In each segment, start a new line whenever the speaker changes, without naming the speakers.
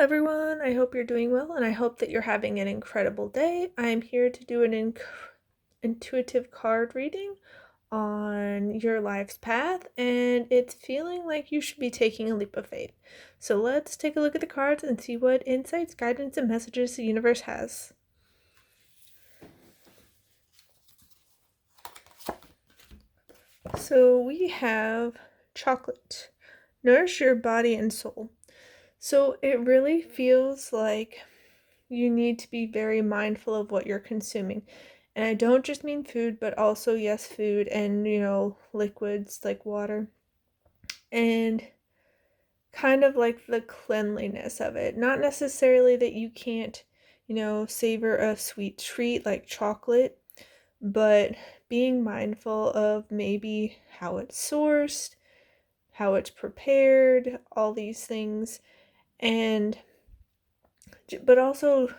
everyone. I hope you're doing well, and I hope that you're having an incredible day. I'm here to do an intuitive card reading on your life's path, and it's feeling like you should be taking a leap of faith. So let's take a look at the cards and see what insights, guidance, and messages the universe has. So we have chocolate. Nourish your body and soul. So it really feels like you need to be very mindful of what you're consuming. And I don't just mean food, but also, yes, food and, liquids like water. And kind of like the cleanliness of it. Not necessarily that you can't, savor a sweet treat like chocolate, but being mindful of maybe how it's sourced, how it's prepared, all these things. But also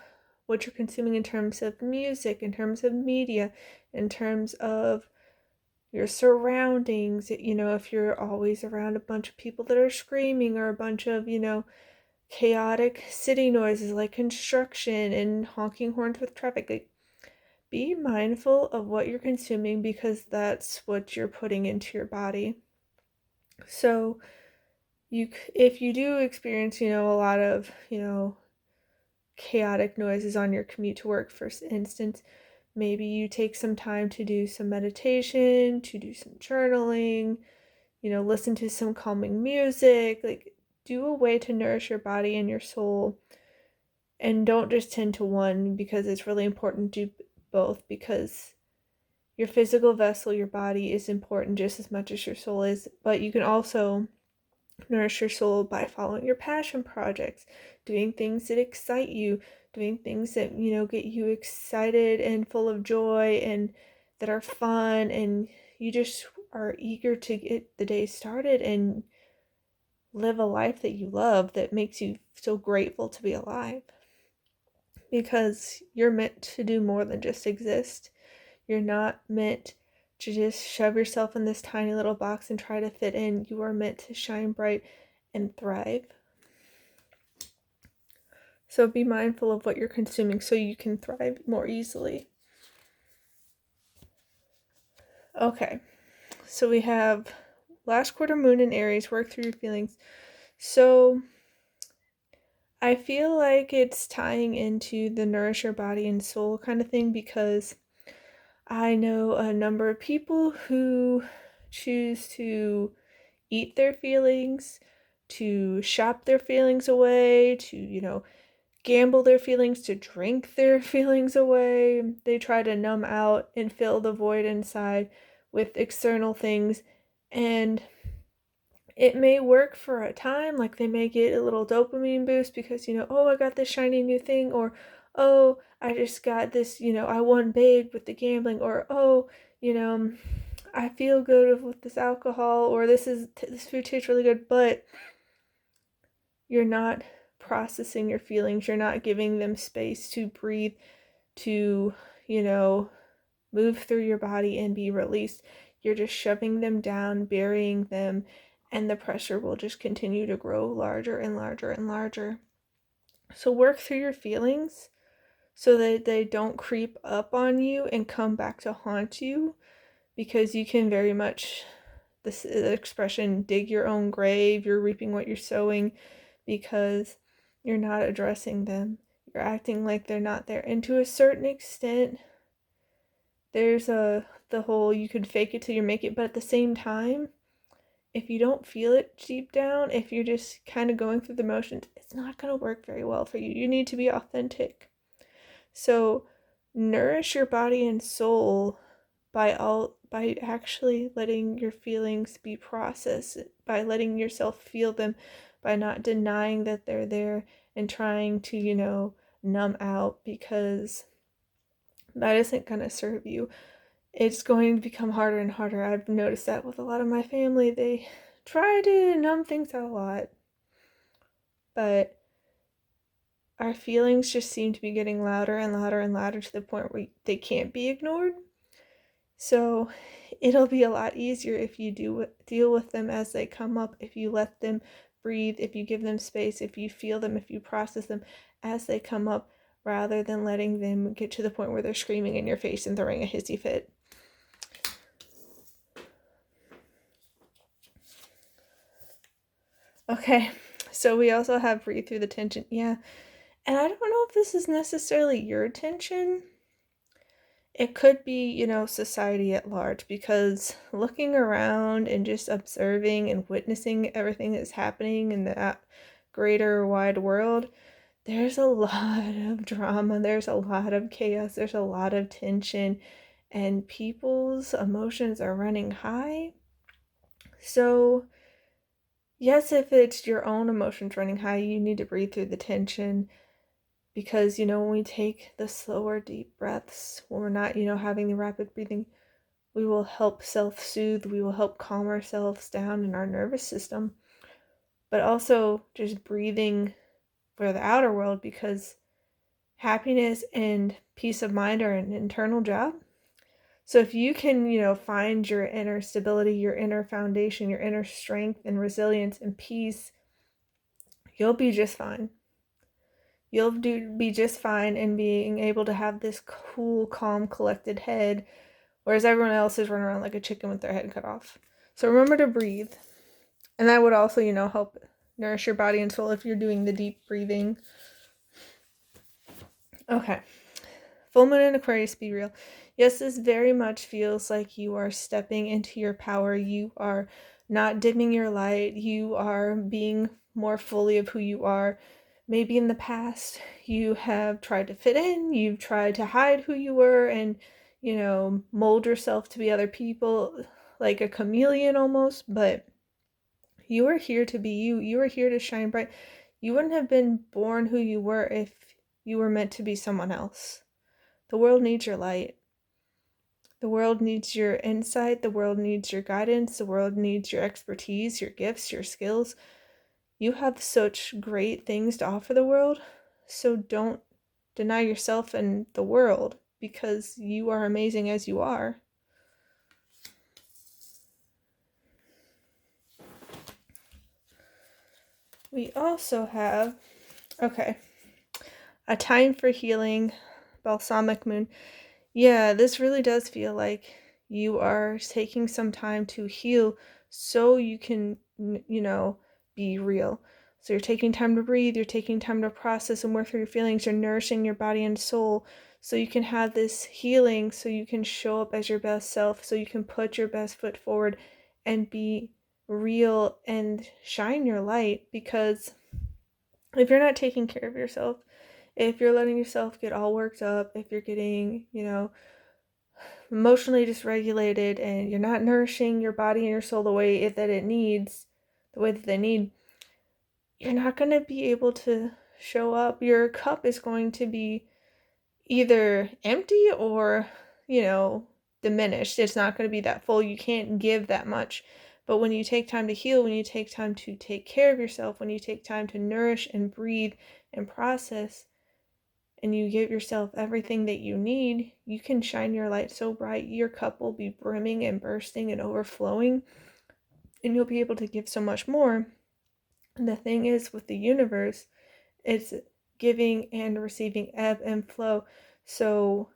what you're consuming in terms of music, in terms of media, in terms of your surroundings. If you're always around a bunch of people that are screaming, or a bunch of, chaotic city noises like construction and honking horns with traffic, like, be mindful of what you're consuming, because that's what you're putting into your body. So if you do experience, a lot of, chaotic noises on your commute to work, for instance, maybe you take some time to do some meditation, to do some journaling, listen to some calming music, like do a way to nourish your body and your soul. And don't just tend to one, because it's really important to do both, because your physical vessel, your body, is important just as much as your soul is. But you can also nourish your soul by following your passion projects, doing things that excite you, doing things that, get you excited and full of joy and that are fun, and you just are eager to get the day started and live a life that you love, that makes you so grateful to be alive. Because you're meant to do more than just exist. You're not meant to just shove yourself in this tiny little box and try to fit in. You are meant to shine bright and thrive. So be mindful of what you're consuming so you can thrive more easily. Okay, so we have last quarter moon in Aries, work through your feelings. So I feel like it's tying into the nourish your body and soul kind of thing, because I know a number of people who choose to eat their feelings, to shop their feelings away, to, gamble their feelings, to drink their feelings away. They try to numb out and fill the void inside with external things. And it may work for a time, like they may get a little dopamine boost because, oh, I got this shiny new thing, or, oh, I just got this, I won big with the gambling, or, oh, I feel good with this alcohol, or this food tastes really good, but you're not processing your feelings. You're not giving them space to breathe, to, move through your body and be released. You're just shoving them down, burying them, and the pressure will just continue to grow larger and larger and larger. So work through your feelings so that they don't creep up on you and come back to haunt you, because you can very much, this expression, dig your own grave. You're reaping what you're sowing, because you're not addressing them. You're acting like they're not there. And to a certain extent, there's the whole you could fake it till you make it, but at the same time, if you don't feel it deep down, if you're just kind of going through the motions, it's not going to work very well for you. You need to be authentic. So nourish your body and soul by actually letting your feelings be processed, by letting yourself feel them, by not denying that they're there and trying to, numb out, because that isn't going to serve you. It's going to become harder and harder. I've noticed that with a lot of my family. They try to numb things out a lot, but our feelings just seem to be getting louder and louder and louder, to the point where they can't be ignored. So it'll be a lot easier if you do deal with them as they come up, if you let them breathe, if you give them space, if you feel them, if you process them as they come up, rather than letting them get to the point where they're screaming in your face and throwing a hissy fit. Okay, so we also have breathe through the tension. Yeah, and I don't know if this is necessarily your tension. It could be, society at large, because looking around and just observing and witnessing everything that's happening in the greater wide world, there's a lot of drama, there's a lot of chaos, there's a lot of tension, and people's emotions are running high. So, yes, if it's your own emotions running high, you need to breathe through the tension. Because, when we take the slower, deep breaths, when we're not, having the rapid breathing, we will help self-soothe, we will help calm ourselves down in our nervous system. But also just breathing for the outer world, because happiness and peace of mind are an internal job. So if you can, find your inner stability, your inner foundation, your inner strength and resilience and peace, you'll be just fine. You'll be just fine in being able to have this cool, calm, collected head, whereas everyone else is running around like a chicken with their head cut off. So remember to breathe. And that would also, help nourish your body and soul if you're doing the deep breathing. Okay. Full moon in Aquarius, be real. Yes, this very much feels like you are stepping into your power. You are not dimming your light. You are being more fully of who you are. Maybe in the past you have tried to fit in, you've tried to hide who you were and, mold yourself to be other people, like a chameleon almost, but you are here to be you. You are here to shine bright. You wouldn't have been born who you were if you were meant to be someone else. The world needs your light. The world needs your insight. The world needs your guidance. The world needs your expertise, your gifts, your skills. You have such great things to offer the world, so don't deny yourself and the world, because you are amazing as you are. We also have, a time for healing, balsamic moon. Yeah, this really does feel like you are taking some time to heal so you can, be real. So you're taking time to breathe, you're taking time to process and work through your feelings, you're nourishing your body and soul so you can have this healing, so you can show up as your best self, so you can put your best foot forward and be real and shine your light. Because if you're not taking care of yourself, if you're letting yourself get all worked up, if you're getting, emotionally dysregulated and you're not nourishing your body and your soul the way that they need, you're not going to be able to show up. Your cup is going to be either empty or, diminished. It's not going to be that full. You can't give that much. But when you take time to heal, when you take time to take care of yourself, when you take time to nourish and breathe and process, and you give yourself everything that you need, you can shine your light so bright, your cup will be brimming and bursting and overflowing, and you'll be able to give so much more. And the thing is, with the universe, it's giving and receiving, ebb and flow. So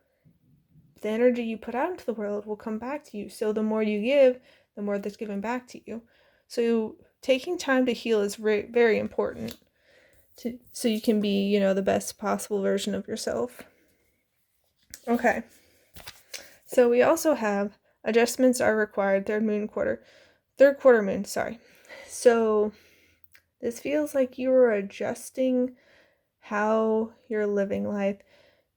the energy you put out into the world will come back to you. So the more you give, the more that's given back to you. So taking time to heal is very important. So you can be, the best possible version of yourself. Okay. So we also have adjustments are required, third quarter moon, sorry. So this feels like you are adjusting how you're living life.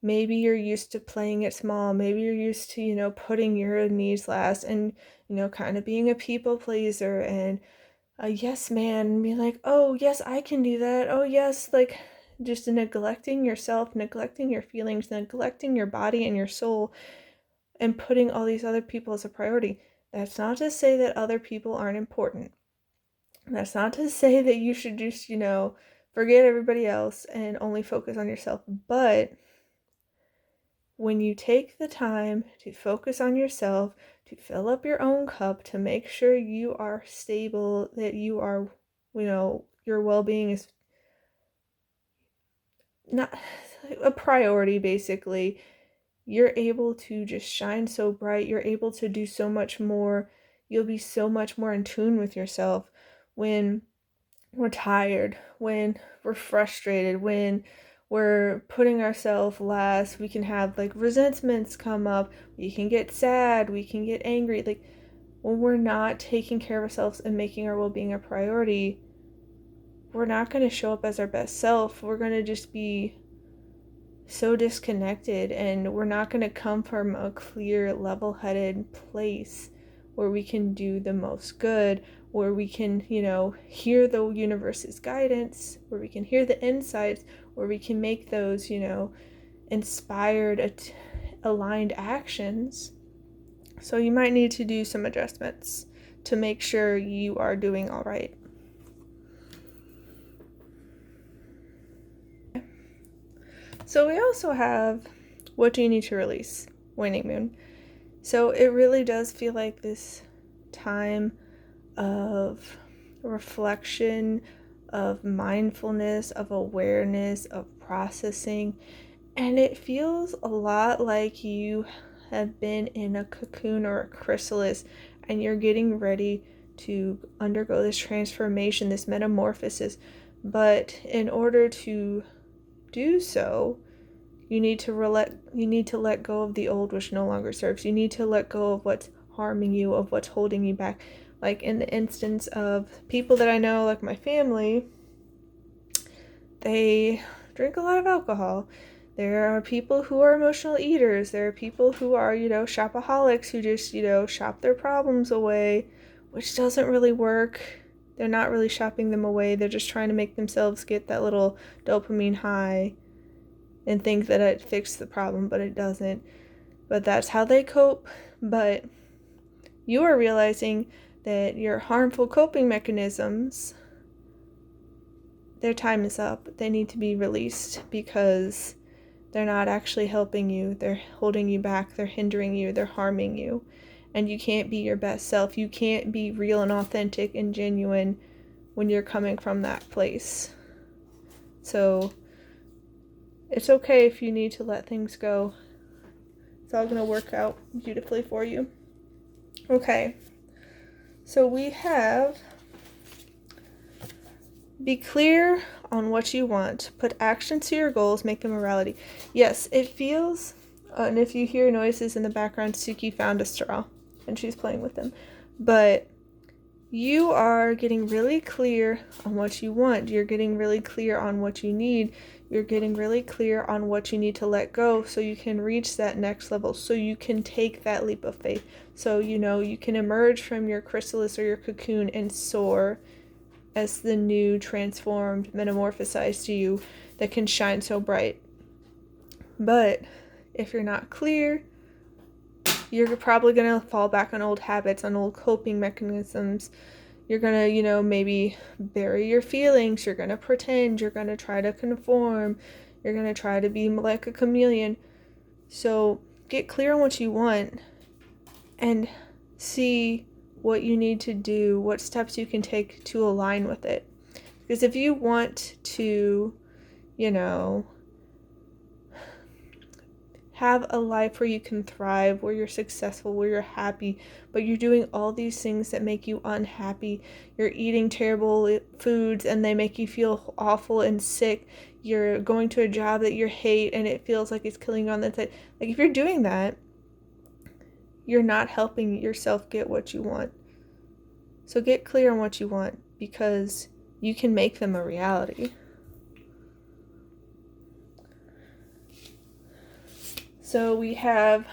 Maybe you're used to playing it small. Maybe you're used to, putting your needs last and, kind of being a people pleaser and a yes man and be like, oh, yes, I can do that. Oh, yes, like just neglecting yourself, neglecting your feelings, neglecting your body and your soul, and putting all these other people as a priority. That's not to say that other people aren't important. That's not to say that you should just, forget everybody else and only focus on yourself. But when you take the time to focus on yourself, to fill up your own cup, to make sure you are stable, that you are, your well-being is not a priority, basically, you're able to just shine so bright. You're able to do so much more. You'll be so much more in tune with yourself when we're tired, when we're frustrated, when we're putting ourselves last. We can have like resentments come up. We can get sad. We can get angry. Like when we're not taking care of ourselves and making our well-being a priority, we're not going to show up as our best self. We're going to just be so disconnected, and we're not going to come from a clear, level-headed place where we can do the most good, where we can, hear the universe's guidance, where we can hear the insights, where we can make those, inspired, aligned actions. So you might need to do some adjustments to make sure you are doing all right. So we also have, what do you need to release? Waning moon. So it really does feel like this time of reflection, of mindfulness, of awareness, of processing. And it feels a lot like you have been in a cocoon or a chrysalis, and you're getting ready to undergo this transformation, this metamorphosis. But in order to do so, you need to let go of the old, which no longer serves. You need to let go of what's harming you, of what's holding you back. Like in the instance of people that I know, like my family, they drink a lot of alcohol. There are people who are emotional eaters. There are people who are, shopaholics, who just, shop their problems away, which doesn't really work. They're not really shopping them away. They're just trying to make themselves get that little dopamine high and think that it fixed the problem, but it doesn't. But that's how they cope. But you are realizing that your harmful coping mechanisms, their time is up. They need to be released because they're not actually helping you. They're holding you back. They're hindering you. They're harming you. And you can't be your best self. You can't be real and authentic and genuine when you're coming from that place. So it's okay if you need to let things go. It's all going to work out beautifully for you. Okay. So we have, be clear on what you want. Put action to your goals. Make them a reality. Yes, it feels, and if you hear noises in the background, Suki found a straw and she's playing with them. But you are getting really clear on what you want. You're getting really clear on what you need. You're getting really clear on what you need to let go so you can reach that next level, so you can take that leap of faith. So, you can emerge from your chrysalis or your cocoon and soar as the new, transformed, metamorphosized you that can shine so bright. But if you're not clear, you're probably going to fall back on old habits, on old coping mechanisms. You're going to, maybe bury your feelings. You're going to pretend. You're going to try to conform. You're going to try to be like a chameleon. So get clear on what you want and see what you need to do, what steps you can take to align with it. Because if you want to, have a life where you can thrive, where you're successful, where you're happy, but you're doing all these things that make you unhappy. You're eating terrible foods and they make you feel awful and sick. You're going to a job that you hate and it feels like it's killing you on the inside. Like if you're doing that, you're not helping yourself get what you want. So get clear on what you want because you can make them a reality. So we have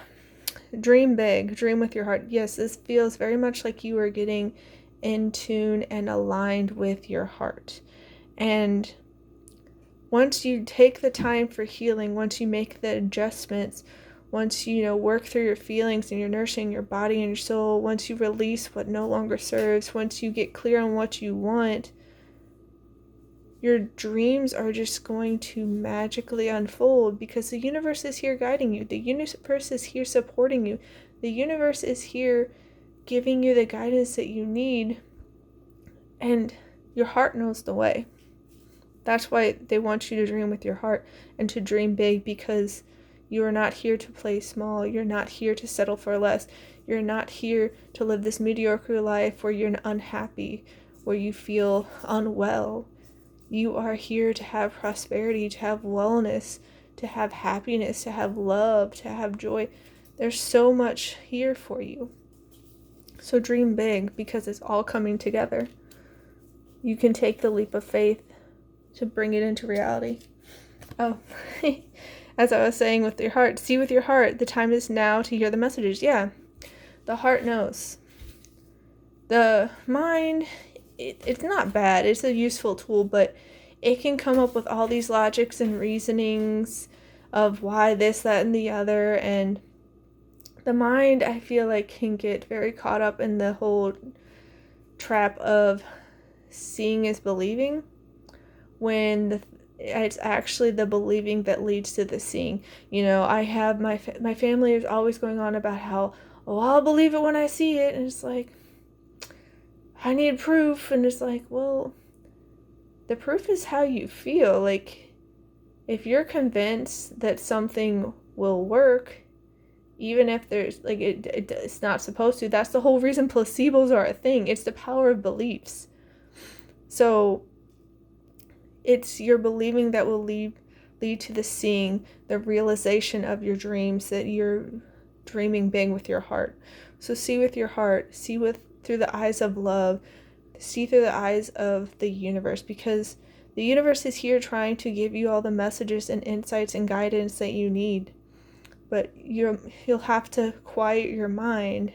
dream big, dream with your heart. Yes, this feels very much like you are getting in tune and aligned with your heart. And once you take the time for healing, once you make the adjustments, once you work through your feelings and you're nourishing your body and your soul, once you release what no longer serves, once you get clear on what you want, your dreams are just going to magically unfold because the universe is here guiding you. The universe is here supporting you. The universe is here giving you the guidance that you need. And your heart knows the way. That's why they want you to dream with your heart and to dream big, because you are not here to play small. You're not here to settle for less. You're not here to live this mediocre life where you're unhappy, where you feel unwell. You are here to have prosperity, to have wellness, to have happiness, to have love, to have joy. There's so much here for you. So dream big, because it's all coming together. You can take the leap of faith to bring it into reality. Oh, as I was saying with your heart, see with your heart, the time is now to hear the messages. Yeah, the heart knows. The mind, it's not bad. It's a useful tool, but it can come up with all these logics and reasonings of why this, that, and the other. And the mind, I feel like, can get very caught up in the whole trap of seeing is believing, when it's actually the believing that leads to the seeing. You know, I have my family is always going on about how, oh, I'll believe it when I see it. And it's like, I need proof. And it's like, well, the proof is how you feel. Like, if you're convinced that something will work, even if there's, like, it's not supposed to, that's the whole reason placebos are a thing. It's the power of beliefs. So it's your believing that will lead to the seeing, the realization of your dreams, that you're dreaming big with your heart. So see with your heart, see through the eyes of love, see through the eyes of the universe, because the universe is here trying to give you all the messages and insights and guidance that you need. But you'll have to quiet your mind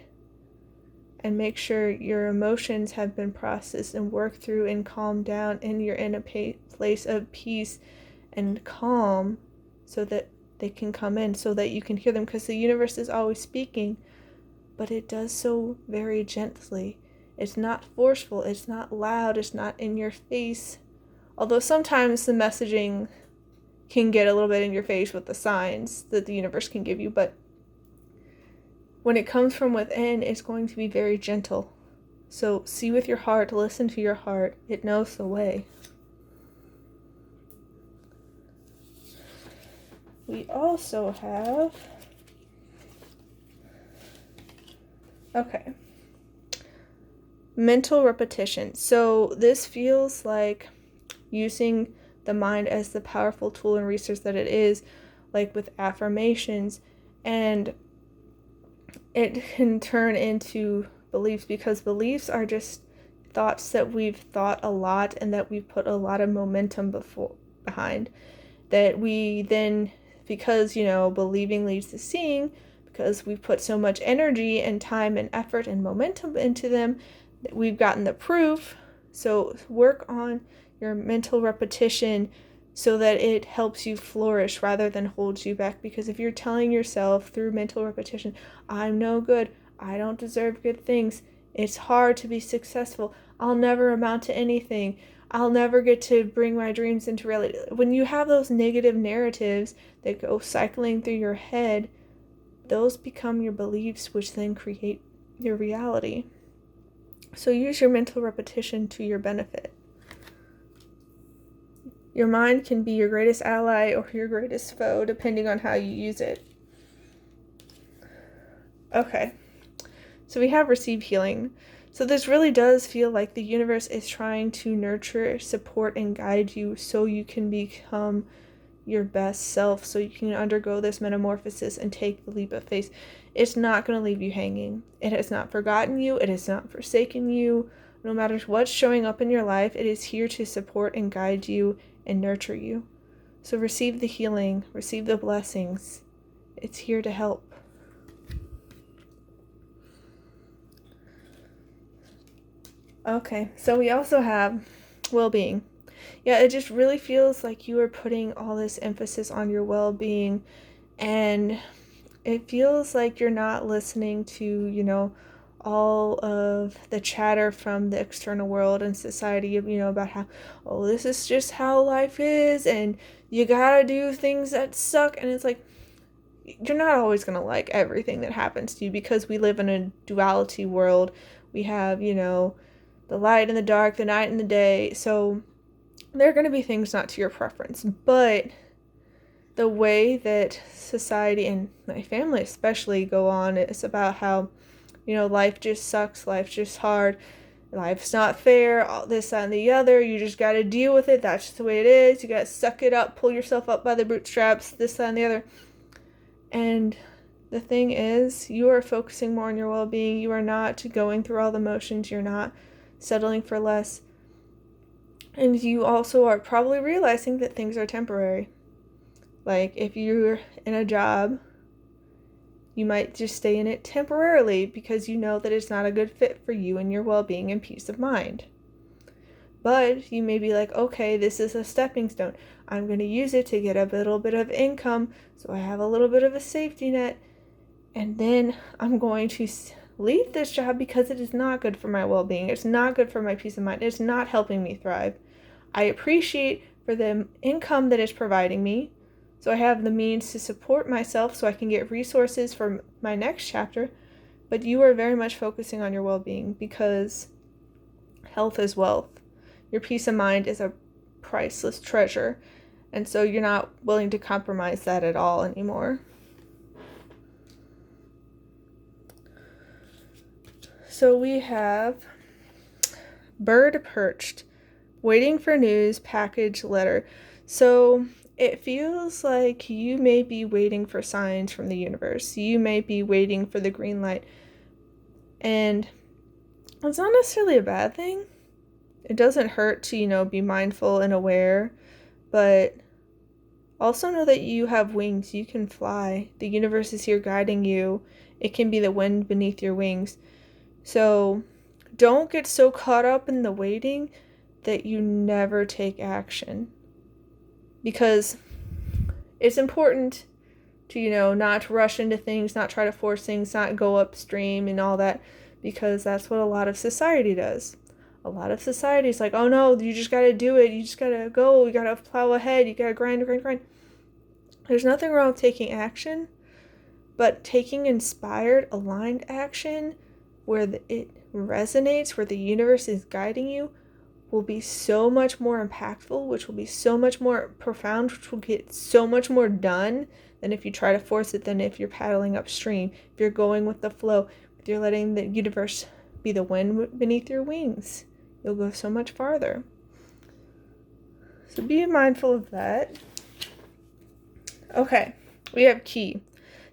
and make sure your emotions have been processed and worked through and calmed down, and you're in a place of peace and calm, so that they can come in, so that you can hear them, because the universe is always speaking, but it does so very gently. It's not forceful, it's not loud, it's not in your face, although sometimes the messaging can get a little bit in your face with the signs that the universe can give you, but when it comes from within, it's going to be very gentle. So see with your heart, listen to your heart. It knows the way. We also have, mental repetition. So this feels like using the mind as the powerful tool and resource that it is, like with affirmations, and it can turn into beliefs, because beliefs are just thoughts that we've thought a lot and that we've put a lot of momentum behind, that we then, because, believing leads to seeing, because we've put so much energy and time and effort and momentum into them, that we've gotten the proof. So work on your mental repetition so that it helps you flourish rather than holds you back. Because if you're telling yourself through mental repetition, I'm no good, I don't deserve good things, it's hard to be successful, I'll never amount to anything, I'll never get to bring my dreams into reality. When you have those negative narratives that go cycling through your head, those become your beliefs, which then create your reality. So use your mental repetition to your benefit. Your mind can be your greatest ally or your greatest foe, depending on how you use it. Okay, so we have receive healing. So this really does feel like the universe is trying to nurture, support, and guide you so you can become your best self, so you can undergo this metamorphosis and take the leap of faith. It's not going to leave you hanging. It has not forgotten you. It has not forsaken you. No matter what's showing up in your life, it is here to support and guide you and nurture you. So receive the healing, receive the blessings. It's here to help. Okay, so we also have well-being. Yeah, it just really feels like you are putting all this emphasis on your well-being, and it feels like you're not listening to, all of the chatter from the external world and society, about how, oh, this is just how life is, and you gotta do things that suck. And it's like, you're not always gonna like everything that happens to you, because we live in a duality world. We have, the light and the dark, the night and the day. So there are going to be things not to your preference. But the way that society and my family especially go on is about how, life just sucks, life's just hard, life's not fair, all this, that, and the other. You just got to deal with it. That's just the way it is. You got to suck it up, pull yourself up by the bootstraps, this, that, and the other. And the thing is, you are focusing more on your well-being. You are not going through all the motions. You're not settling for less. And you also are probably realizing that things are temporary. Like, if you're in a job, you might just stay in it temporarily because you know that it's not a good fit for you and your well-being and peace of mind. But you may be like, okay, this is a stepping stone. I'm going to use it to get a little bit of income so I have a little bit of a safety net. And then I'm going to leave this job because it is not good for my well-being. It's not good for my peace of mind. It's not helping me thrive. I appreciate for the income that it's providing me, so I have the means to support myself so I can get resources for my next chapter. But you are very much focusing on your well-being because health is wealth. Your peace of mind is a priceless treasure. And so you're not willing to compromise that at all anymore. So we have bird perched, waiting for news, package, letter. So it feels like you may be waiting for signs from the universe. You may be waiting for the green light. And it's not necessarily a bad thing. It doesn't hurt to, be mindful and aware. But also know that you have wings. You can fly. The universe is here guiding you. It can be the wind beneath your wings. So don't get so caught up in the waiting that you never take action. Because it's important to, not rush into things, not try to force things, not go upstream and all that, because that's what a lot of society does. A lot of society is like, oh no, you just got to do it. You just got to go. You got to plow ahead. You got to grind. There's nothing wrong with taking action, but taking inspired, aligned action where it resonates, where the universe is guiding you, will be so much more impactful, which will be so much more profound, which will get so much more done than if you try to force it, than if you're paddling upstream, if you're going with the flow, if you're letting the universe be the wind beneath your wings. You'll go so much farther. So be mindful of that. Okay, we have key.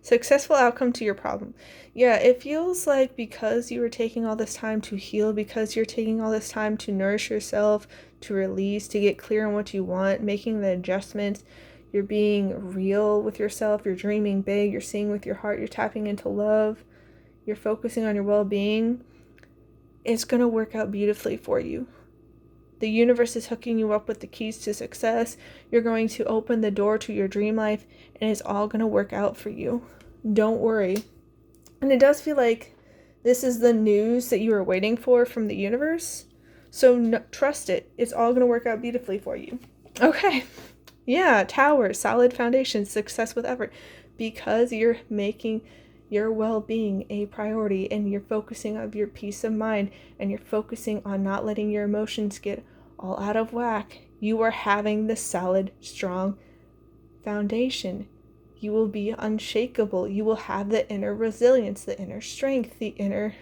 Successful outcome to your problem. Yeah, it feels like because you were taking all this time to heal, because you're taking all this time to nourish yourself, to release, to get clear on what you want, making the adjustments, you're being real with yourself, you're dreaming big, you're seeing with your heart, you're tapping into love, you're focusing on your well-being, it's going to work out beautifully for you. The universe is hooking you up with the keys to success. You're going to open the door to your dream life, and it's all going to work out for you. Don't worry. And it does feel like this is the news that you were waiting for from the universe. So trust it. It's all going to work out beautifully for you. Okay. Yeah, tower, solid foundation, success with effort. Because you're making your well-being a priority, and you're focusing on your peace of mind, and you're focusing on not letting your emotions get all out of whack, you are having the solid, strong foundation. You will be unshakable. You will have the inner resilience, the inner strength, the inner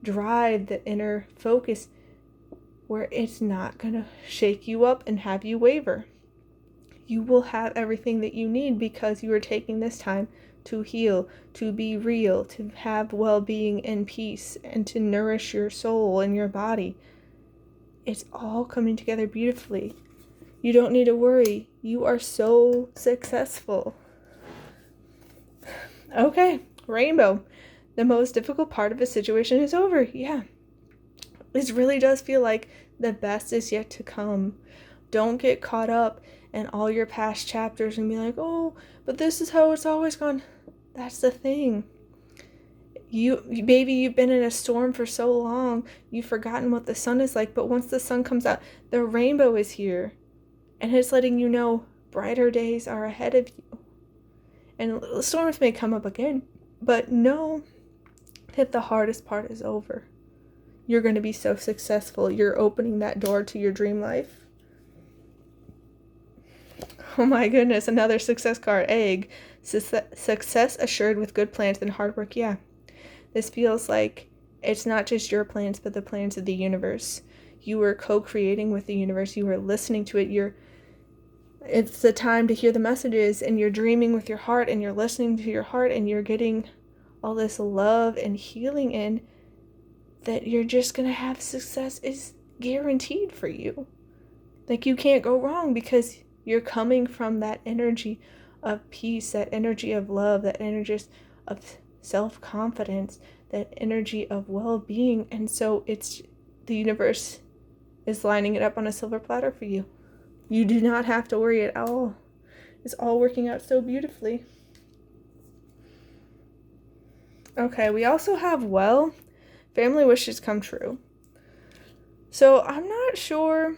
drive, the inner focus, where it's not going to shake you up and have you waver. You will have everything that you need because you are taking this time to heal, to be real, to have well-being and peace, and to nourish your soul and your body. It's all coming together beautifully. You don't need to worry. You are so successful. Okay, rainbow. The most difficult part of a situation is over. Yeah. It really does feel like the best is yet to come. Don't get caught up in all your past chapters and be like, oh, but this is how it's always gone. That's the thing. Maybe you've been in a storm for so long, you've forgotten what the sun is like, but once the sun comes out, the rainbow is here. And it's letting you know brighter days are ahead of you. And storms may come up again, but know that the hardest part is over. you're going to be so successful. You're opening that door to your dream life. Oh my goodness, another success card. Egg. Success assured with good plans and hard work. Yeah. This feels like it's not just your plans, but the plans of the universe. You were co-creating with the universe. You were listening to it. It's the time to hear the messages, and you're dreaming with your heart, and you're listening to your heart, and you're getting all this love and healing in, that you're just going to have success is guaranteed for you. Like, you can't go wrong because you're coming from that energy of peace, that energy of love, that energy of self-confidence, that energy of well-being. And so the universe is lining it up on a silver platter for you. You do not have to worry at all. It's all working out so beautifully. Okay, we also have, family wishes come true. So I'm not sure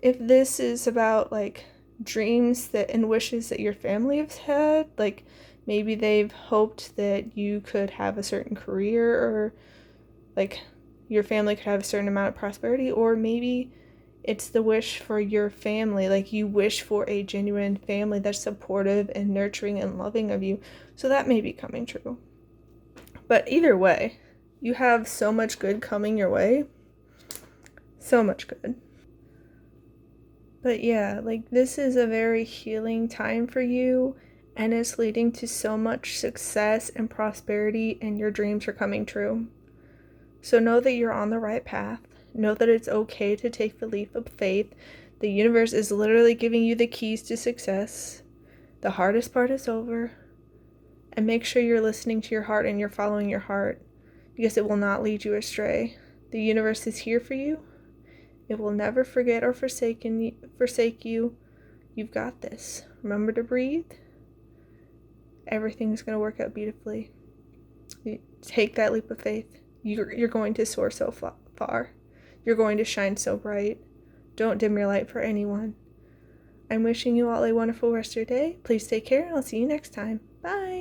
if this is about like dreams and wishes that your family has had. Like maybe they've hoped that you could have a certain career, or like your family could have a certain amount of prosperity, or maybe it's the wish for your family. Like you wish for a genuine family that's supportive and nurturing and loving of you. So that may be coming true. But either way, you have so much good coming your way. So much good. But yeah, like this is a very healing time for you, and it's leading to so much success and prosperity, and your dreams are coming true. So know that you're on the right path. Know that it's okay to take the leap of faith. The universe is literally giving you the keys to success. The hardest part is over. And make sure you're listening to your heart and you're following your heart, because it will not lead you astray. The universe is here for you. It will never forget or forsake you. You've got this. Remember to breathe. Everything's going to work out beautifully. Take that leap of faith. You're going to soar so far. You're going to shine so bright. Don't dim your light for anyone. I'm wishing you all a wonderful rest of your day. Please take care, and I'll see you next time. Bye.